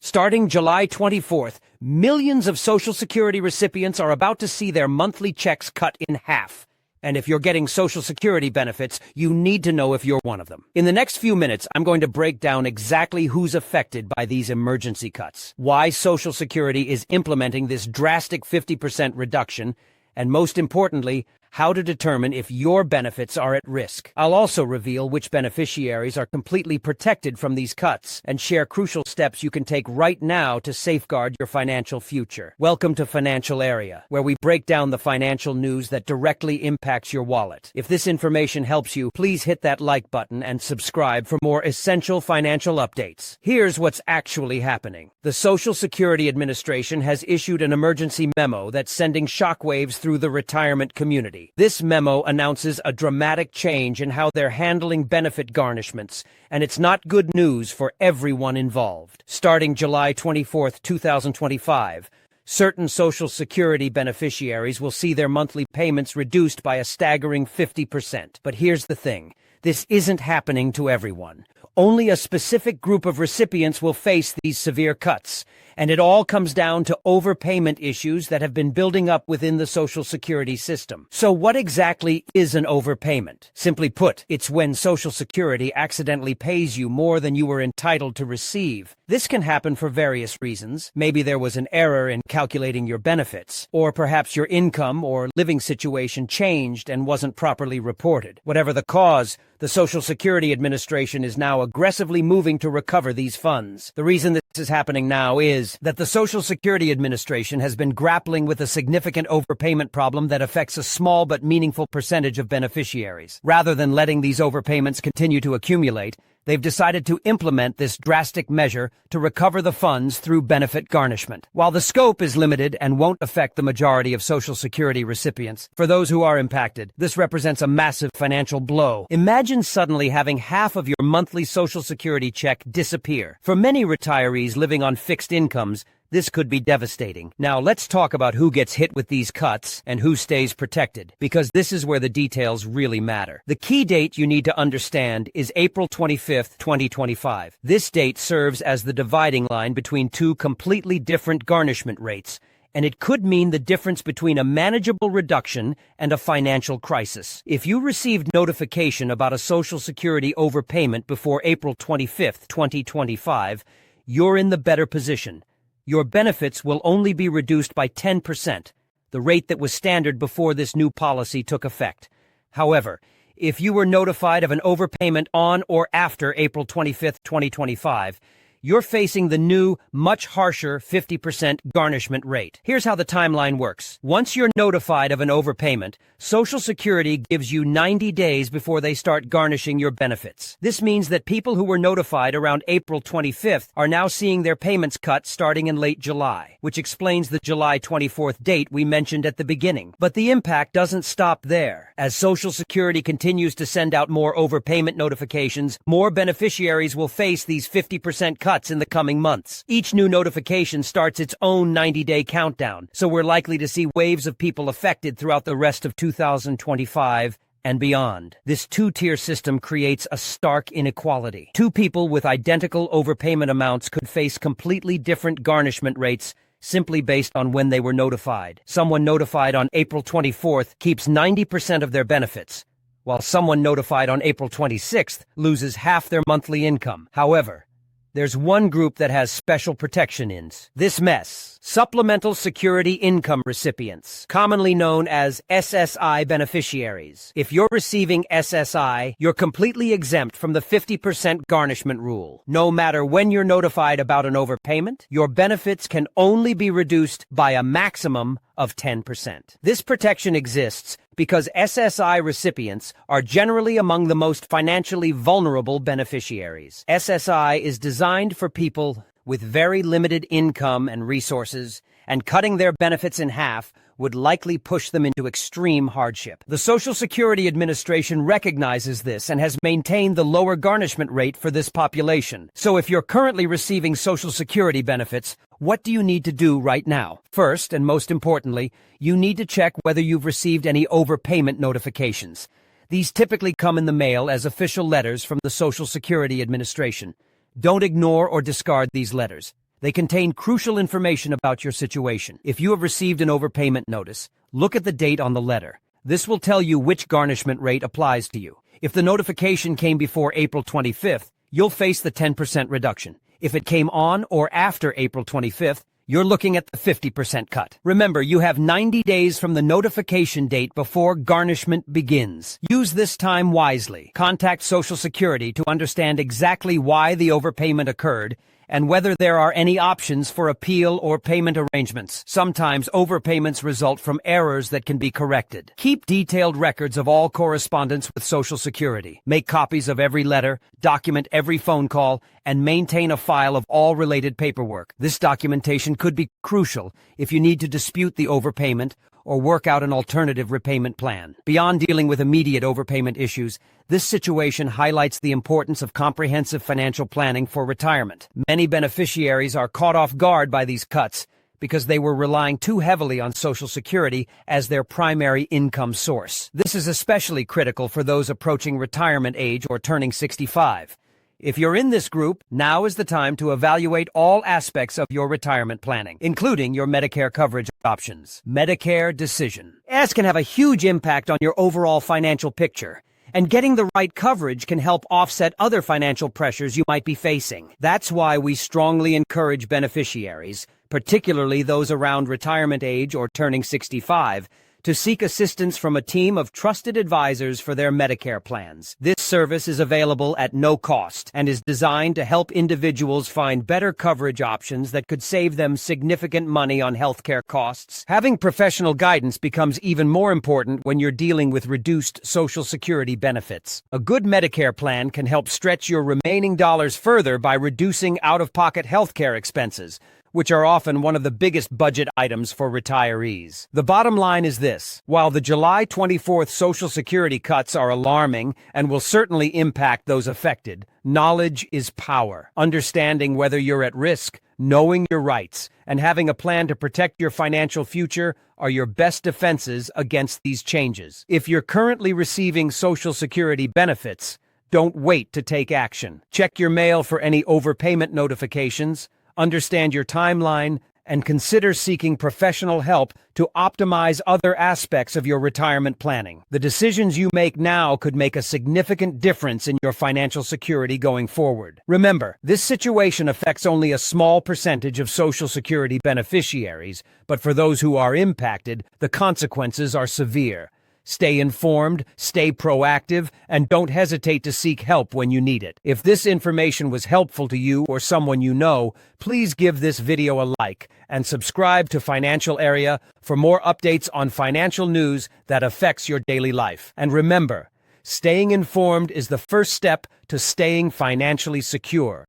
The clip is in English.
Starting July 24th, millions of Social Security recipients are about to see their monthly checks cut in half. And if you're getting Social Security benefits, you need to know if you're one of them. In the next few minutes, I'm going to break down exactly who's affected by these emergency cuts, why Social Security is implementing this drastic 50% reduction, and most importantly, how to determine if your benefits are at risk. I'll also reveal which beneficiaries are completely protected from these cuts and share crucial steps you can take right now to safeguard your financial future. Welcome to Financial Area, where we break down the financial news that directly impacts your wallet. If this information helps you, please hit that like button and subscribe for more essential financial updates. Here's what's actually happening. The Social Security Administration has issued an emergency memo that's sending shockwaves through the retirement community. This memo announces a dramatic change in how they're handling benefit garnishments, and it's not good news for everyone involved. Starting July 24, 2025, certain Social Security beneficiaries will see their monthly payments reduced by a staggering 50%. But here's the thing. This isn't happening to everyone. Only a specific group of recipients will face these severe cuts, and it all comes down to overpayment issues that have been building up within the Social Security system. So what exactly is an overpayment? Simply put, it's when Social Security accidentally pays you more than you were entitled to receive. This can happen for various reasons. Maybe there was an error in calculating your benefits, or perhaps your income or living situation changed and wasn't properly reported. Whatever the cause, the Social Security Administration is now aggressively moving to recover these funds. The reason this is happening now is that the Social Security Administration has been grappling with a significant overpayment problem that affects a small but meaningful percentage of beneficiaries. Rather than letting these overpayments continue to accumulate, they've decided to implement this drastic measure to recover the funds through benefit garnishment. While the scope is limited and won't affect the majority of Social Security recipients, for those who are impacted, this represents a massive financial blow. Imagine suddenly having half of your monthly Social Security check disappear. For many retirees living on fixed incomes, this could be devastating. Now let's talk about who gets hit with these cuts and who stays protected, because this is where the details really matter. The key date you need to understand is April 25th, 2025. This date serves as the dividing line between two completely different garnishment rates, and it could mean the difference between a manageable reduction and a financial crisis. If you received notification about a Social Security overpayment before April 25th, 2025, you're in the better position. Your benefits will only be reduced by 10%, the rate that was standard before this new policy took effect. However, if you were notified of an overpayment on or after April 25, 2025, you're facing the new, much harsher 50% garnishment rate. Here's how the timeline works. Once you're notified of an overpayment, Social Security gives you 90 days before they start garnishing your benefits. This means that people who were notified around April 25th are now seeing their payments cut starting in late July, which explains the July 24th date we mentioned at the beginning. But the impact doesn't stop there. As Social Security continues to send out more overpayment notifications, more beneficiaries will face these 50% cuts in the coming months. Each new notification starts its own 90-day countdown, so we're likely to see waves of people affected throughout the rest of 2025 and beyond. This two-tier system creates a stark inequality. Two people with identical overpayment amounts could face completely different garnishment rates simply based on when they were notified. Someone notified on April 24th keeps 90% of their benefits, while someone notified on April 26th loses half their monthly income. However, there's one group that has special protection in this mess: Supplemental Security Income recipients, commonly known as SSI beneficiaries. If you're receiving SSI, you're completely exempt from the 50% garnishment rule. No matter when you're notified about an overpayment, your benefits can only be reduced by a maximum of 10%. This protection exists because SSI recipients are generally among the most financially vulnerable beneficiaries. SSI is designed for people with very limited income and resources, and cutting their benefits in half would likely push them into extreme hardship. The Social Security Administration recognizes this and has maintained the lower garnishment rate for this population. So if you're currently receiving Social Security benefits, what do you need to do right now? First, and most importantly, you need to check whether you've received any overpayment notifications. These typically come in the mail as official letters from the Social Security Administration. Don't ignore or discard these letters. They contain crucial information about your situation. If you have received an overpayment notice, look at the date on the letter. This will tell you which garnishment rate applies to you. If the notification came before April 25th, you'll face the 10% reduction. If it came on or after April 25th, you're looking at the 50% cut. Remember, you have 90 days from the notification date before garnishment begins. Use this time wisely. Contact Social Security to understand exactly why the overpayment occurred and whether there are any options for appeal or payment arrangements. Sometimes overpayments result from errors that can be corrected. Keep detailed records of all correspondence with Social Security. Make copies of every letter, document every phone call, and maintain a file of all related paperwork. This documentation could be crucial if you need to dispute the overpayment or work out an alternative repayment plan. Beyond dealing with immediate overpayment issues, this situation highlights the importance of comprehensive financial planning for retirement. Many beneficiaries are caught off guard by these cuts because they were relying too heavily on Social Security as their primary income source. This is especially critical for those approaching retirement age or turning 65. If you're in this group, now is the time to evaluate all aspects of your retirement planning, including your Medicare coverage options. Medicare decision. This can have a huge impact on your overall financial picture, and getting the right coverage can help offset other financial pressures you might be facing. That's why we strongly encourage beneficiaries, particularly those around retirement age or turning 65, to seek assistance from a team of trusted advisors for their Medicare plans. This service is available at no cost and is designed to help individuals find better coverage options that could save them significant money on healthcare costs. Having professional guidance becomes even more important when you're dealing with reduced Social Security benefits. A good Medicare plan can help stretch your remaining dollars further by reducing out-of-pocket healthcare expenses, which are often one of the biggest budget items for retirees. The bottom line is this: while the July 24th Social Security cuts are alarming and will certainly impact those affected, knowledge is power. Understanding whether you're at risk, knowing your rights, and having a plan to protect your financial future are your best defenses against these changes. If you're currently receiving Social Security benefits, don't wait to take action. Check your mail for any overpayment notifications, understand your timeline, and consider seeking professional help to optimize other aspects of your retirement planning. The decisions you make now could make a significant difference in your financial security going forward. Remember, this situation affects only a small percentage of Social Security beneficiaries, but for those who are impacted, the consequences are severe. Stay informed, stay proactive, and don't hesitate to seek help when you need it. If this information was helpful to you or someone you know, please give this video a like and subscribe to Financial Area for more updates on financial news that affects your daily life. And remember, staying informed is the first step to staying financially secure.